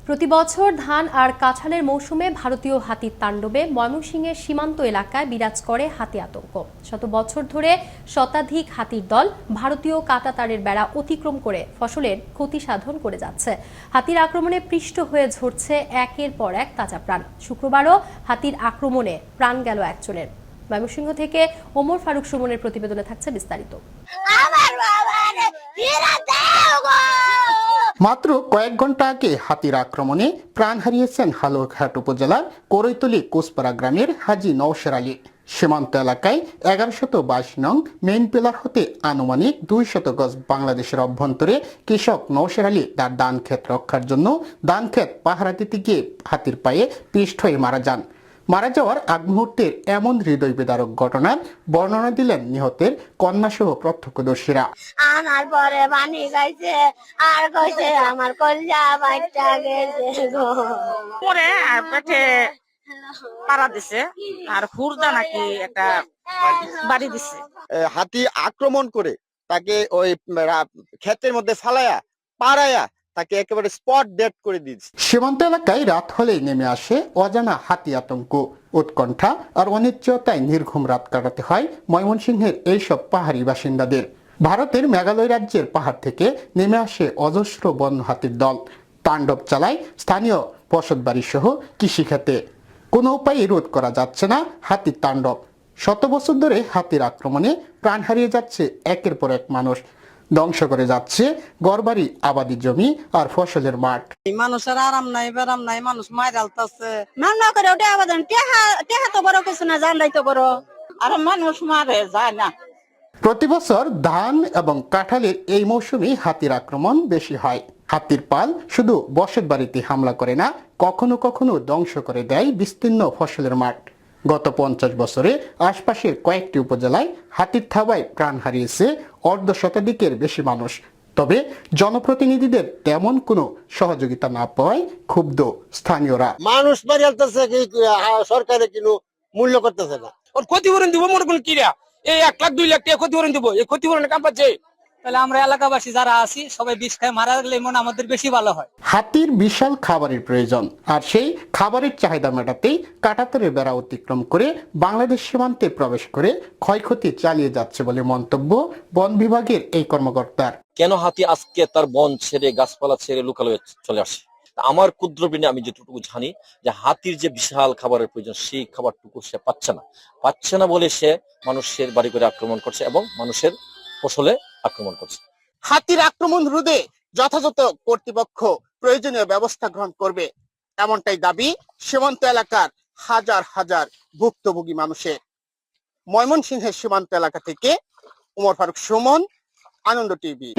প্রতি বছর ধান আর কাঁঠালের মৌসুমে ভারতীয় হাতির তাণ্ডবে ময়মনসিংহের সীমান্ত এলাকায় বিরাজ করে হাতি আতঙ্ক। শত বছর ধরে শতাধিক হাতির দল ভারতীয় কাঁটাতারের বেড়া অতিক্রম করে ফসলের ক্ষতি সাধন করে যাচ্ছে। হাতির আক্রমণে পৃষ্ঠ হয়ে ঝরছে একের পর এক তাজা প্রাণ। শুক্রবারও হাতির আক্রমণে প্রাণ গেল একজনের। ময়মনসিংহ থেকে ওমর ফারুক সুমনের প্রতিবেদনে থাকছে বিস্তারিত। মাত্র কয়েক ঘন্টা আগে হাতির আক্রমণে প্রাণ হারিয়েছেন হালুয়াঘাট উপজেলার করৈতলী কোসপাড়া গ্রামের হাজি নওশের আলী। সীমান্ত এলাকায় 1122 নং মেইন পিলার হতে আনুমানিক 200 গজ বাংলাদেশের অভ্যন্তরে কৃষক নওশের আলী তার ধান ক্ষেত রক্ষার জন্য ধান ক্ষেত পাহারা দিতে গিয়ে হাতির পায়ে পিষ্ট হয়ে মারা যান। মারা যাওয়ার আগ মুহূর্তের এমন হৃদয় বিদারক ঘটনার বর্ণনা দিলেন নিহতের কন্যাসহ প্রত্যক্ষদর্শীরা। আমার পরে পানি গাইছে আর কইছে আমার কলিজা বাইটা গেছে গো। পরে আর পেটে পাড়া দিছে আর হুরদা নাকি একটা বাড়ি দিছে। হাতি আক্রমণ করে তাকে ওই ক্ষেতের মধ্যে ফালায়া পাড়ায়া তাকে একেবারে স্পট ডেড করে দিয়েছে। সীমান্ত এলাকায় রাত হলেই নেমে আসে অজানা হাতি আতঙ্ক, উৎকণ্ঠা আর অনিশ্চয়তায় নির্ঘুম রাত কাটাতে হয় ময়মনসিংহের এইসব পাহাড়ি বাসিন্দাদের। ভারতের মেঘালয় রাজ্যের পাহাড় থেকে নেমে আসে অজস্র বন্য হাতির দল, তাণ্ডব চালায় স্থানীয় বসতবাড়ি সহ কৃষিক্ষেতে। কোনো উপায়ে রোধ করা যাচ্ছে না হাতির তাণ্ডব। শত বছর ধরে হাতির আক্রমণে প্রাণ হারিয়ে যাচ্ছে একের পর এক মানুষ, ধ্বংস করে যাচ্ছে ঘরবাড়ি, আবাদি জমি আর ফসলের মাঠ। মানুষের আরাম নাই বেরাম নাই, মানুষ মায়ের আলতাছে না করে ওটা আবেদন টেহা তো বড় কিছু না, জানলাই তো বড়। আর মানুষ মারে যায় না। প্রতি বছর ধান এবং কাঁঠালের এই মৌসুমে হাতির আক্রমণ বেশি হয়। হাতির পাল শুধু বসত বাড়িতে হামলা করে না, কখনো কখনো ধ্বংস করে দেয় বিস্তীর্ণ ফসলের মাঠ। গত 50 বছরে আশপাশের কয়েকটি উপজেলায় হাতির থাবায় প্রাণ হারিয়েছে অর্ধ শতাধিকের বেশি মানুষ। তবে জনপ্রতিনিধিদের তেমন কোনো সহযোগিতা না পাওয়ায় ক্ষুব্ধ স্থানীয়রা। মানুষ মারি আলতেছে, সরকারে কিন্তু মূল্য করতেছে না। ওর ক্ষতিপূরণ দিব মনে কোন কিরা, এই 1 লাখ 2 লাখ টাকা ক্ষতিপূরণ দিব, এই ক্ষতিপূরণের কাম পাচ্ছে। তাহলে আমরা এলাকাবাসী যারা আছি সবাই বিষ খায় মারা গেলে মনে আমাদের বেশি ভালো হয়। হাতির বিশাল খাবারের প্রয়োজন, আর সেই খাবারের চাহিদা মেটাতেই কাঁটাতারের বেড়া অতিক্রম করে বাংলাদেশ সীমান্তে প্রবেশ করে ক্ষয়ক্ষতি চালিয়ে যাচ্ছে বলে মন্তব্য বন বিভাগের এই কর্মকর্তার। কেন হাতি আজকে তার বন ছেড়ে গাছপালা ছেড়ে লোকালয়ে চলে আসে? আমার ক্ষুদ্র ব্রেনে আমি যেটুকু জানি যে হাতির যে বিশাল খাবারের প্রয়োজন, সেই খাবারটুকু সে পাচ্ছে না বলে সে মানুষের বাড়ি করে আক্রমণ করছে এবং মানুষের ফসলে আক্রমণ করছে। হাতির আক্রমণ রোধে যথাযথ কর্তৃপক্ষ প্রয়োজনীয় ব্যবস্থা গ্রহণ করবে, এমনটাই দাবি সীমান্ত এলাকার হাজার হাজার ভুক্তভোগী মানুষের। ময়মনসিংহের সীমান্ত এলাকা থেকে ওমর ফারুক সুমন, আনন্দ টিভি।